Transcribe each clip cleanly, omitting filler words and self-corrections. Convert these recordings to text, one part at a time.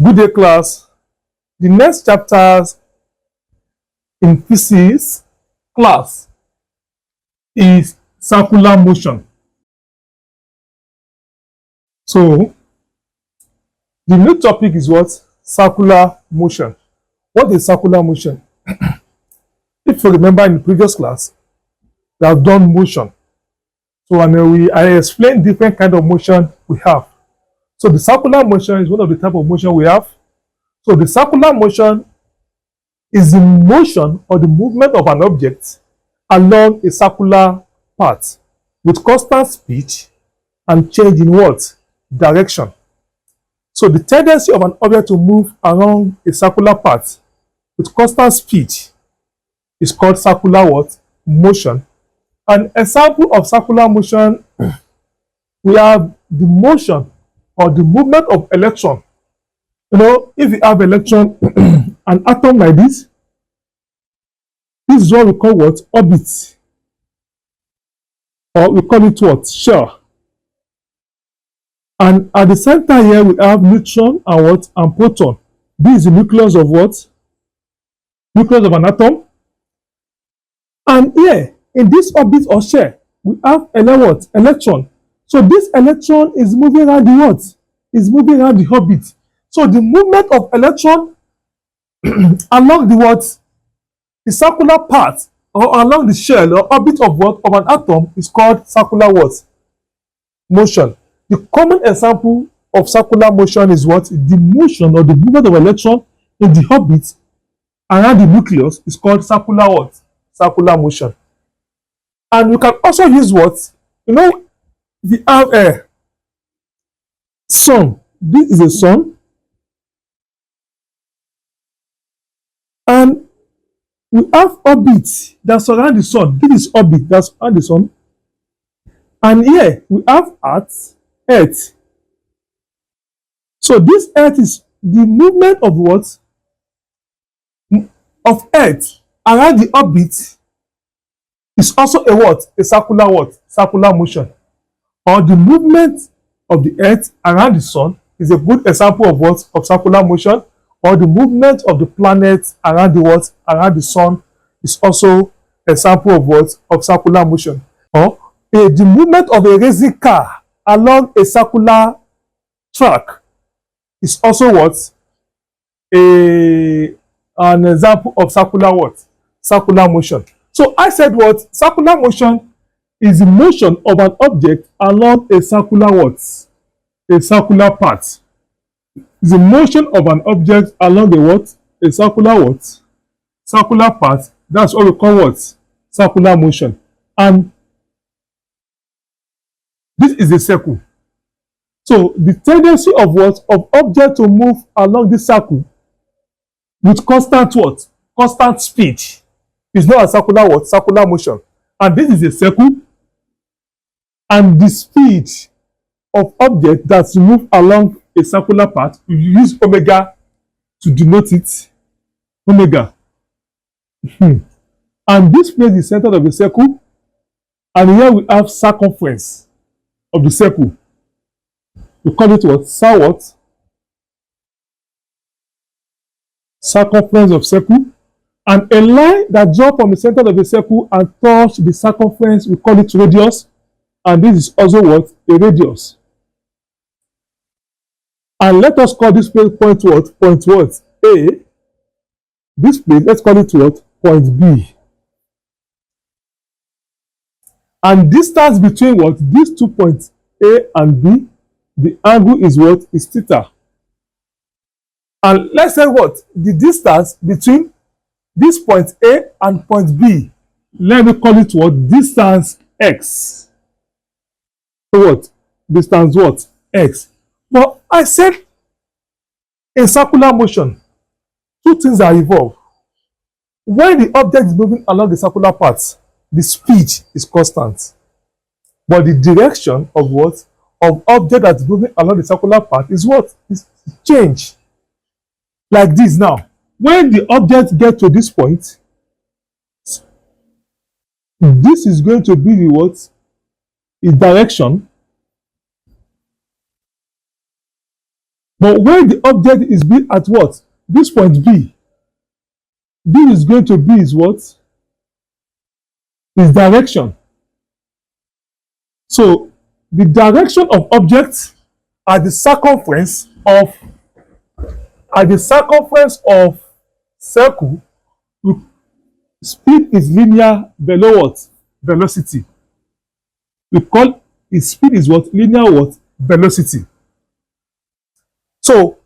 Good day, class. The next chapters in physics class is circular motion. So, the new topic is what? Circular motion. What is circular motion? If you remember in the previous class, we have done motion. So, I explained different kind of motion we have. So, the circular motion is one of the type of motion we have. So, the circular motion is the motion or the movement of an object along a circular path with constant speed and change in what? Direction. So the tendency of an object to move along a circular path with constant speed is called circular what? Motion. An example of circular motion, we have the motion or the movement of electron. If you have electron, an atom like this is what we call what? Orbit. Or we call it what? Shell. And at the center here, we have neutron and what? And proton. This is the nucleus of what? Nucleus of an atom. And here, in this orbit or shell, we have electron. So this electron is moving around the what? Is moving around the orbit. So the movement of electron along the what? The circular path or along the shell or orbit of what? Of an atom is called circular what? Motion. The common example of circular motion is what? The motion or the movement of electron in the orbit around the nucleus is called circular what? Circular motion. And we can also use what? We have a sun. This is a sun. And we have orbit that surround the sun. This is orbit that surround the sun. And here we have Earth. So this Earth is the movement of what? Of Earth around the orbit is also a what? A circular what? Circular motion. Or the movement of the Earth around the sun is a good example of what? Of circular motion. Or the movement of the planet around the what? Around the sun is also a sample of what? Of circular motion. Or the movement of a racing car along a circular track is also what? An example of circular what? Circular motion. So I said what? Circular motion is the motion of an object along a circular what? A circular path. It's the motion of an object along a what? A circular what? Circular path. That's what we call what? Circular motion. And this is a circle. So the tendency of what? Of object to move along this circle with constant what? Constant speed is not a circular what? Circular motion. And this is a circle. And the speed of object that move along a circular path, you use omega to denote it. Omega. And this place is center of the circle. And here we have circumference of the circle. We call it what? What? Circumference of circle. And a line that drops from the center of the circle and touch the circumference, we call it radius. And this is also what? A radius. And let us call this place point what? Point what? A. This place, let's call it what? Point B. And distance between what? These 2 points, A and B, the angle is what? Is theta. And let's say what? The distance between this point A and point B, let me call it what? Distance X. So what? Distance what? X. But I said in circular motion, two things are involved. When the object is moving along the circular path, the speed is constant. But the direction of what? Of object that is moving along the circular path is what? Is change. Like this now. When the object gets to this point, this is going to be the what? Its direction. But when the object is B at what? This point B. B is going to be is what? Is direction. So the direction of objects at the circumference of circle, speed is linear below what? Velocity. We call its speed is what? Linear what? Velocity. So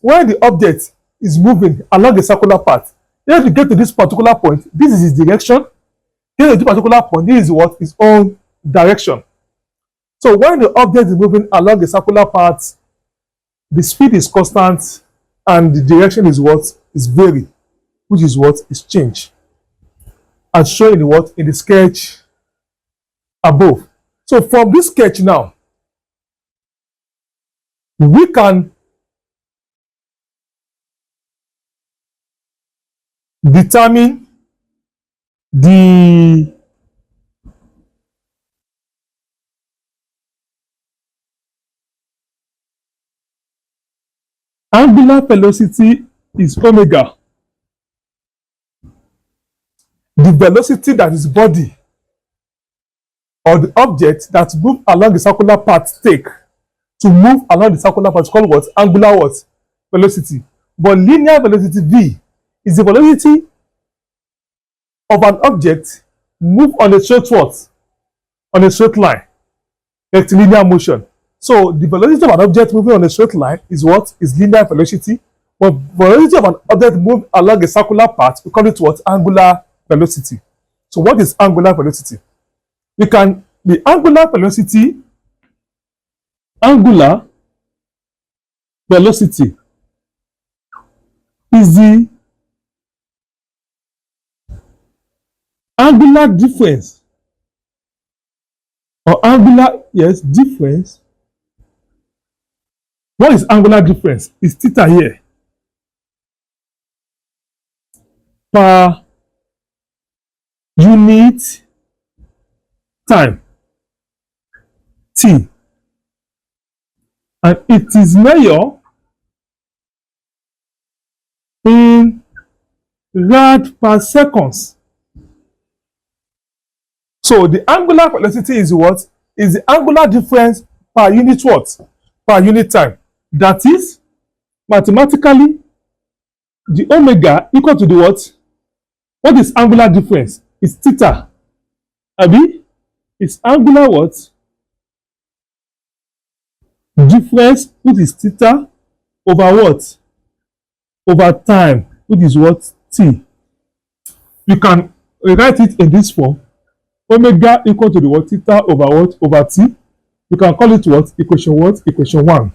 when the object is moving along a circular path, if you get to this particular point, this is its direction. Get to this particular point, this is what? Its own direction. So when the object is moving along a circular path, the speed is constant and the direction is what? Is vary, which is what? Is change. As shown in the what? In the sketch above. So from this sketch now, we can determine the angular velocity is omega. The velocity that is body or the object that move along the circular path take to move along the circular path is called what? Angular what? Velocity. But linear velocity V is the velocity of an object move on a straight what? On a straight line. Rectilinear motion. So the velocity of an object moving on a straight line is what? Is linear velocity. But velocity of an object move along a circular path, we call it what? Angular velocity. So what is angular velocity? The angular velocity is the angular difference or angular, yes, difference. What is angular difference? It's theta here per unit time t, and it is measured in rad per seconds. So the angular velocity is what? Is the angular difference per unit what? Per unit time. That is, mathematically, the omega equal to the what? What is angular difference? It's theta. Abi? It's angular what? Difference, which is theta, over what? Over time, which is what? T. You can write it in this form. Omega equal to the what? Theta over what? Over t. You can call it what? Equation what? Equation 1.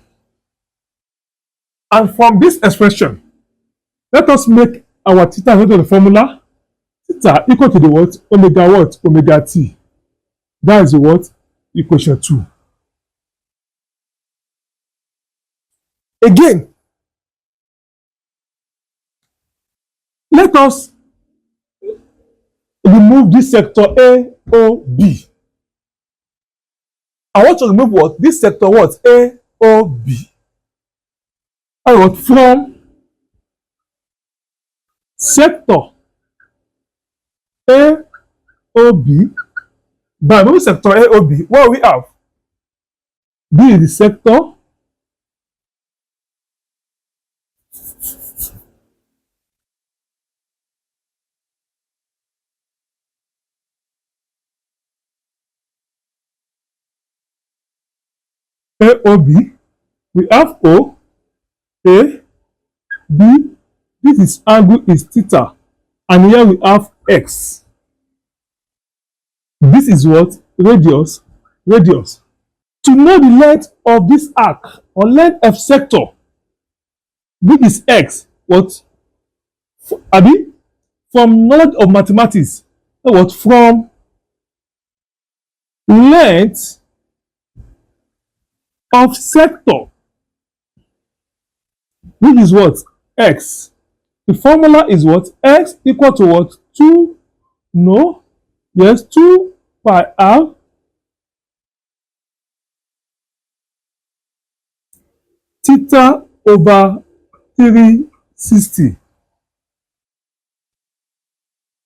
And from this expression, let us make our theta equal to the formula. Theta equal to the what? Omega what? Omega t. That is what? Equation 2. Again, let us remove this sector A, O, B. I want to remove what? This sector what? A, O, B. I want from sector A, O, B. By removing sector A, O, B, what we have? B is the sector. AOB, we have O, A, B, this is angle is theta, and here we have X. This is what? Radius. Radius. To know the length of this arc or length of sector, which is X, what? Abi, from knowledge of mathematics, what? From length of sector, which is what? X. The formula is what? X equal to what? 2, no, yes, 2 pi r theta over 360.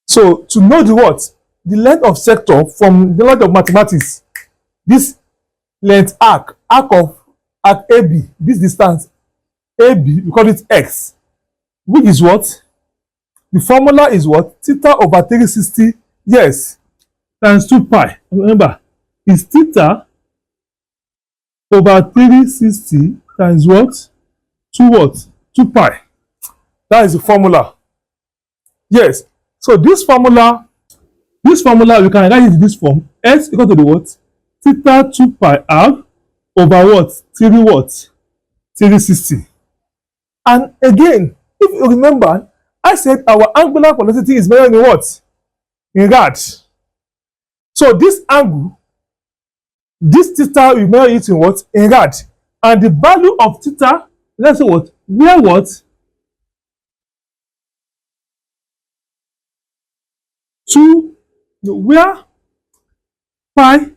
So to know the what? The length of sector from the length of mathematics, this length arc of arc AB, this distance AB, we call it x, which is what? The formula is what? Theta over 360, yes, times 2 pi. Remember, is theta over 360 times what? 2 what? 2 pi. That is the formula. Yes. So this formula we can write it in this form. X equal to the what? Theta 2 pi r over what? 3 what? 360. And again, if you remember, I said our angular velocity is measured in what? In rad. So this angle, this theta, we measure it in what? In rad. And the value of theta, let's say what? Where what? 2, where pi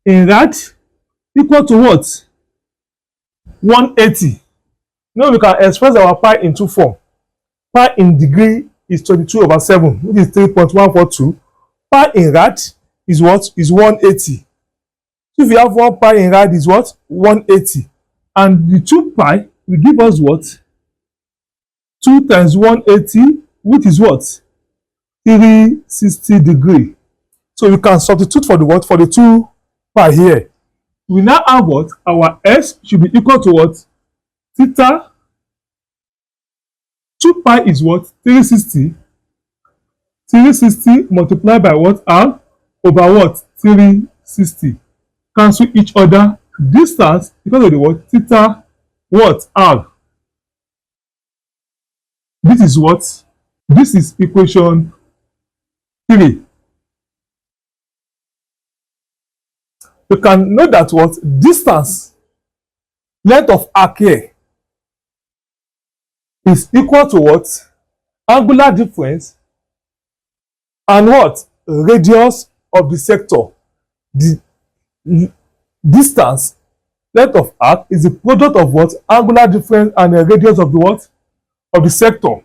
in rad equal to what? 180. Now we can express our pi in two forms. Pi in degree is 22 over 7, which is 3.142. Pi in rad is what? Is 180. So if you have 1 pi in rad is what? 180. And the 2 pi will give us what? 2 times 180, which is what? 360 degree. So we can substitute for the what? For the 2 pi here. We now have what? Our s should be equal to what? Theta. 2 pi is what? 360. 360 multiplied by what? R over what? 360. Cancel each other. Distance equal to the what? Theta what? R. This is what? This is equation 3. You can know that what? Distance, length of arc here is equal to what? Angular difference and what? Radius of the sector. The distance, length of arc is the product of what? Angular difference and the radius of the what? Of the sector.